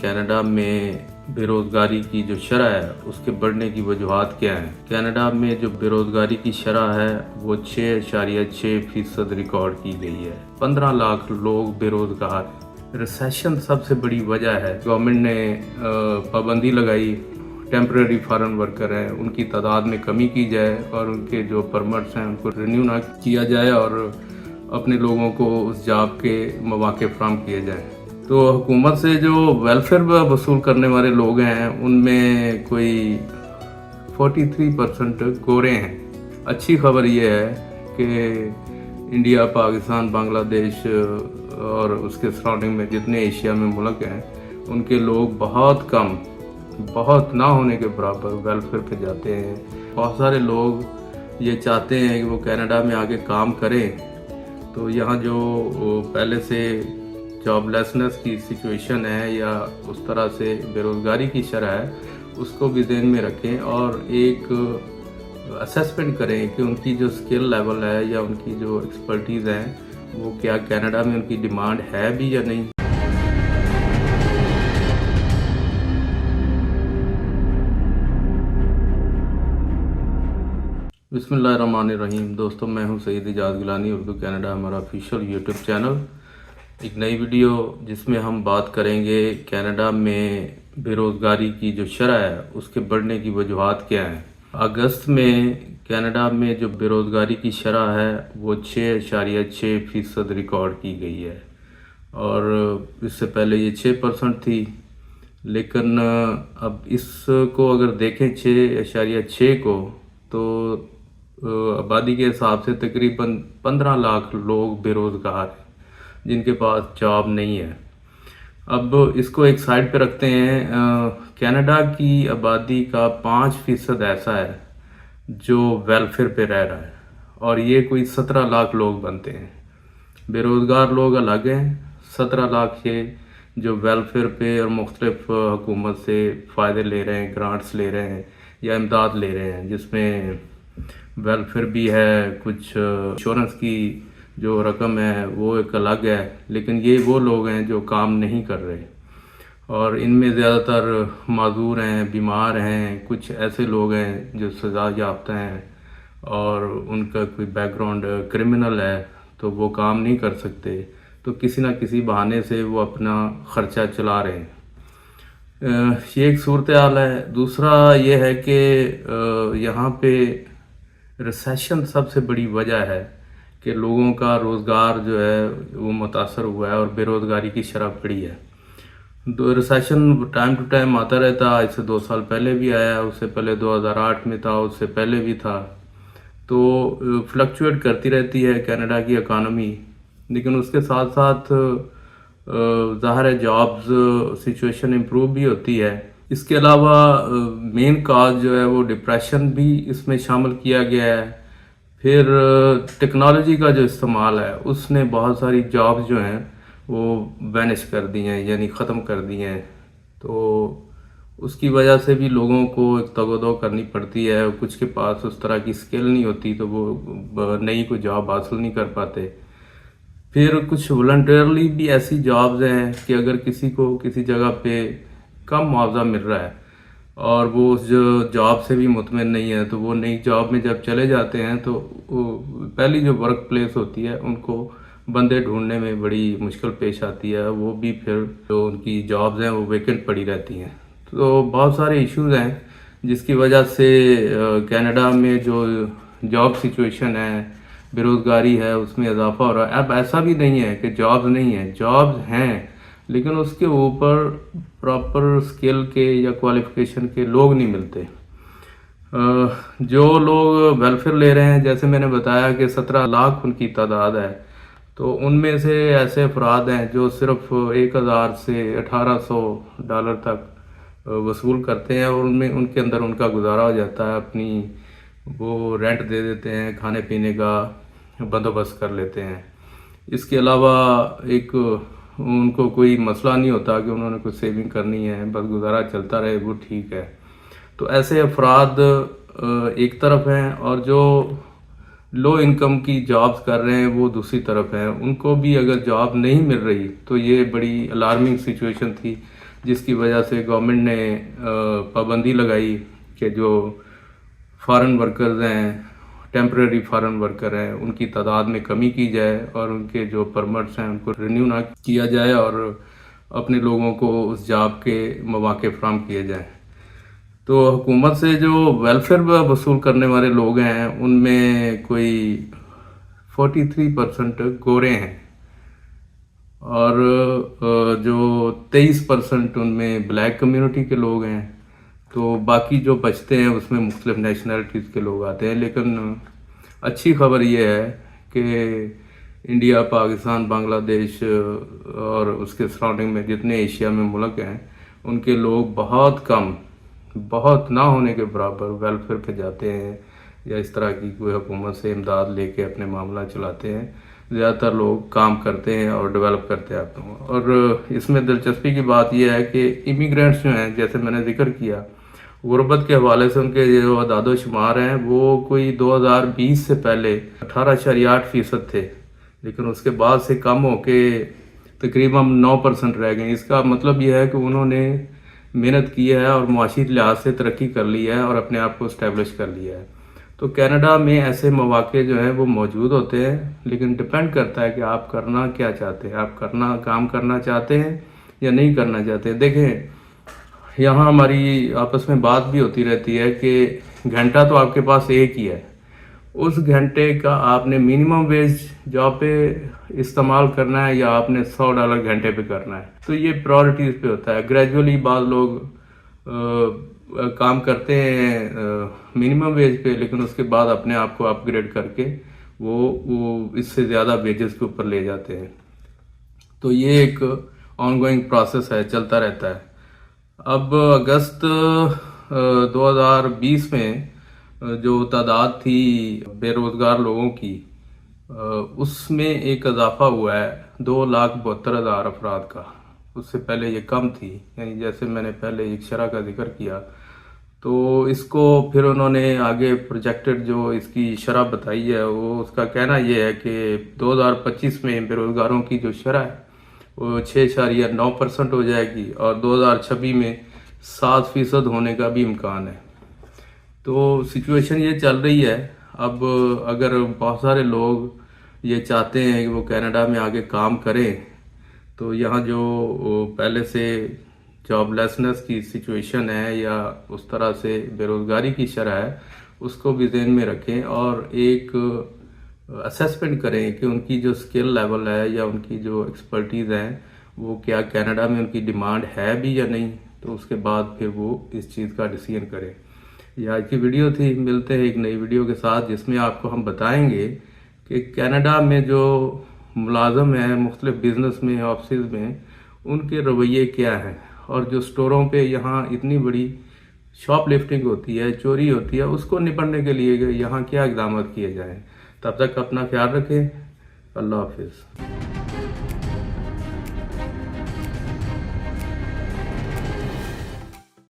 Canada में बेरोज़गारी की जो शरह है उसके बढ़ने की वजूहात क्या हैं। कनाडा में जो बेरोज़गारी की शरह है वो 6.6% रिकॉर्ड की गई है। 15 लाख लोग बेरोज़गार हैं। रिसेशन सबसे बड़ी वजह है। गवर्नमेंट ने पाबंदी लगाई, टेम्परेरी फॉरेन वर्कर हैं उनकी तादाद में कमी की जाए और उनके जो परमिट्स हैं उनको रिन्यू ना किया जाए और अपने लोगों को उस जॉब के मौके फराहम किए जाएँ। तो हुकूमत से जो वेलफेयर वसूल करने वाले लोग हैं उनमें कोई 43% गोरे हैं। अच्छी खबर ये है कि इंडिया, पाकिस्तान, बांग्लादेश और उसके सराउंडिंग में जितने एशिया में मुल्क हैं उनके लोग बहुत कम, बहुत ना होने के बराबर वेलफेयर पे जाते हैं। बहुत सारे लोग ये चाहते हैं कि वो कनाडा में आके काम करें, तो यहाँ जो पहले से जॉबलेसनेस की सिचुएशन है या उस तरह से बेरोज़गारी की शरह है उसको भी ध्यान में रखें और एक असेसमेंट करें कि उनकी जो स्किल लेवल है या उनकी जो एक्सपर्टीज़ है वो क्या कनाडा में उनकी डिमांड है भी या नहीं। बिस्मिल्लाहिर्रहमानिर्रहीम। दोस्तों, मैं हूं सईद इजाज़ गिलानी। उर्दू कनाडा हमारा ऑफिशियल यूट्यूब चैनल। एक नई वीडियो जिसमें हम बात करेंगे कनाडा में बेरोज़गारी की जो शरह है उसके बढ़ने की वजूहात क्या हैं। अगस्त में कनाडा में जो बेरोज़गारी की शरह है वो 6.6% रिकॉर्ड की गई है और इससे पहले ये 6% थी। लेकिन अब इसको अगर देखें 6.6 को तो आबादी के हिसाब से तकरीबन 15 लाख लोग बेरोज़गार हैं जिनके पास जॉब नहीं है। अब इसको एक साइड पे रखते हैं। कनाडा की आबादी का 5% ऐसा है जो वेलफेयर पे रह रहा है और ये कोई 17 लाख लोग बनते हैं। बेरोज़गार लोग अलग हैं, 17 लाख ये जो वेलफेयर पे और मुख्तलिफ हुकूमत से फ़ायदे ले रहे हैं, ग्रांट्स ले रहे हैं या इमदाद ले रहे हैं, जिसमें वेलफेयर भी है, कुछ इंश्योरेंस की जो रकम है वो एक अलग है। लेकिन ये वो लोग हैं जो काम नहीं कर रहे और इनमें ज़्यादातर माजूर हैं, बीमार हैं, कुछ ऐसे लोग हैं जो सज़ा याफ्ता हैं और उनका कोई बैकग्राउंड क्रिमिनल है तो वो काम नहीं कर सकते, तो किसी ना किसी बहाने से वो अपना ख़र्चा चला रहे हैं। ये एक सूरत हाल है। दूसरा ये है कि यहाँ पे रिसेशन सबसे बड़ी वजह है कि लोगों का रोज़गार जो है वो मुतासर हुआ है और बेरोज़गारी की शरह बढ़ी है। रिसेशन टाइम टू टाइम आता रहता है। इससे 2 साल पहले भी आया, उससे पहले 2008 में था, उससे पहले भी था। तो फ्लक्चुएट करती रहती है कनाडा की इकानमी, लेकिन उसके साथ साथ ज़ाहिर है जॉब्स सिचुएशन इम्प्रूव भी होती है। इसके अलावा मेन काज जो है वो डिप्रेशन भी इसमें शामिल किया गया है। फिर टेक्नोलॉजी का जो इस्तेमाल है उसने बहुत सारी जॉब्स जो हैं वो वैनिश कर दी हैं, यानी ख़त्म कर दी हैं। तो उसकी वजह से भी लोगों को एक तगोदो करनी पड़ती है। कुछ के पास उस तरह की स्किल नहीं होती तो वो नई कोई जॉब हासिल नहीं कर पाते। फिर कुछ वॉलंटियरली भी ऐसी जॉब्स हैं कि अगर किसी को किसी जगह पे कम मुआवजा मिल रहा है और वो उस जॉब से भी मुतमिन नहीं है तो वो नई जॉब में जब चले जाते हैं तो पहली जो वर्क प्लेस होती है उनको बंदे ढूंढने में बड़ी मुश्किल पेश आती है। वो भी फिर जो उनकी जॉब्स हैं वो वेकेंट पड़ी रहती हैं। तो बहुत सारे इश्यूज हैं जिसकी वजह से कनाडा में जो जॉब सिचुएशन है, बेरोज़गारी है, उसमें इजाफा हो रहा है। अब ऐसा भी नहीं है कि जॉब्स नहीं है, जॉब्स हैं, लेकिन उसके ऊपर प्रॉपर स्किल के या क्वालिफिकेशन के लोग नहीं मिलते। जो लोग वेलफेयर ले रहे हैं, जैसे मैंने बताया कि 17 लाख उनकी तादाद है, तो उनमें से ऐसे अफराद हैं जो सिर्फ 1000 से $1800 तक वसूल करते हैं और उनमें उनके अंदर उनका गुजारा हो जाता है। अपनी वो रेंट दे देते हैं, खाने पीने का बंदोबस्त कर लेते हैं। इसके अलावा एक उनको कोई मसला नहीं होता कि उन्होंने कुछ सेविंग करनी है, बस गुजारा चलता रहे, वो ठीक है। तो ऐसे अफराद एक तरफ हैं और जो लो इनकम की जॉब्स कर रहे हैं वो दूसरी तरफ हैं। उनको भी अगर जॉब नहीं मिल रही तो ये बड़ी अलार्मिंग सिचुएशन थी جس کی وجہ سے گورنمنٹ نے پابندی لگائی کہ جو فارن ورکرز ہیں، ٹیمپریری فارن ورکر ہیں، ان کی تعداد میں کمی کی جائے اور ان کے جو پرمٹس ہیں ان کو رینیو نہ کیا جائے اور اپنے لوگوں کو اس جاب کے مواقع فراہم کیے جائیں۔ تو حکومت سے جو ویلفیئر وصول کرنے والے لوگ ہیں ان میں کوئی 43% گورے ہیں اور جو 23% ان میں بلیک کمیونٹی کے لوگ ہیں، تو باقی جو بچتے ہیں اس میں مختلف نیشنلٹیز کے لوگ آتے ہیں۔ لیکن اچھی خبر یہ ہے کہ انڈیا، پاکستان، بنگلہ دیش اور اس کے سراؤنڈنگ میں جتنے ایشیا میں ملک ہیں ان کے لوگ بہت کم، بہت نہ ہونے کے برابر ویلفیئر پہ جاتے ہیں یا اس طرح کی کوئی حکومت سے امداد لے کے اپنے معاملہ چلاتے ہیں۔ زیادہ تر لوگ کام کرتے ہیں اور ڈیولپ کرتے ہیں اپنا۔ اور اس میں دلچسپی کی بات یہ ہے کہ امیگرینٹس جو ہیں، جیسے میں نے ذکر کیا، غربت کے حوالے سے ان کے جو اعداد و شمار ہیں وہ کوئی 2020 سے پہلے 18.8% تھے، لیکن اس کے بعد سے کم ہو کے تقریباً 9% رہ گئے۔ اس کا مطلب یہ ہے کہ انہوں نے محنت کی ہے اور معاشی لحاظ سے ترقی کر لی ہے اور اپنے آپ کو اسٹیبلش کر لیا ہے۔ تو کینیڈا میں ایسے مواقع جو ہیں وہ موجود ہوتے ہیں، لیکن ڈپینڈ کرتا ہے کہ آپ کرنا کیا چاہتے ہیں، آپ کام کرنا چاہتے ہیں یا نہیں کرنا چاہتے ہیں۔ دیکھیں، یہاں ہماری آپس میں بات بھی ہوتی رہتی ہے کہ گھنٹہ تو آپ کے پاس ایک ہی ہے، اس گھنٹے کا آپ نے منیمم ویج جاب پہ استعمال کرنا ہے یا آپ نے $100 گھنٹے پہ کرنا ہے۔ تو یہ پرائورٹیز پہ ہوتا ہے۔ گریجولی بعض لوگ کام کرتے ہیں منیمم ویج پہ، لیکن اس کے بعد اپنے آپ کو اپ گریڈ کر کے وہ اس سے زیادہ ویجز کے اوپر لے جاتے ہیں۔ تو یہ ایک آن گوئنگ پروسیس ہے، چلتا رہتا ہے۔ اب اگست 2020 میں جو تعداد تھی بے روزگار لوگوں کی، اس میں ایک اضافہ ہوا ہے 2,72,000 افراد کا۔ اس سے پہلے یہ کم تھی، یعنی جیسے میں نے پہلے ایک شرح کا ذکر کیا، تو اس کو پھر انہوں نے آگے پروجیکٹڈ جو اس کی شرح بتائی ہے، وہ اس کا کہنا یہ ہے کہ 2025 میں بے روزگاروں کی جو شرح ہے وہ 6.9% ہو جائے گی اور 2026 میں 7% ہونے کا بھی امکان ہے۔ تو سچویشن یہ چل رہی ہے۔ اب اگر بہت سارے لوگ یہ چاہتے ہیں کہ وہ کینیڈا میں آگے کام کریں، تو یہاں جو پہلے سے جاب لیسنس کی سچویشن ہے یا اس طرح سے بے روزگاری کی شرح ہے، اس کو بھی ذہن میں رکھیں اور ایک اسیسمنٹ کریں کہ ان کی جو سکل لیول ہے یا ان کی جو ایکسپرٹیز ہیں وہ کیا کینیڈا میں ان کی ڈیمانڈ ہے بھی یا نہیں، تو اس کے بعد پھر وہ اس چیز کا ڈیسیژن کریں۔ یہ آج کی ویڈیو تھی، ملتے ہیں ایک نئی ویڈیو کے ساتھ جس میں آپ کو ہم بتائیں گے کہ کینیڈا میں جو ملازم ہیں مختلف بزنس میں، آفسز میں، ان کے رویے کیا ہیں، اور جو سٹوروں پہ یہاں اتنی بڑی شاپ لفٹنگ ہوتی ہے، چوری ہوتی ہے، اس کو نپٹنے کے لیے یہاں کیا اقدامات کیے جائیں۔ تب تک اپنا خیال رکھیں۔ اللہ حافظ۔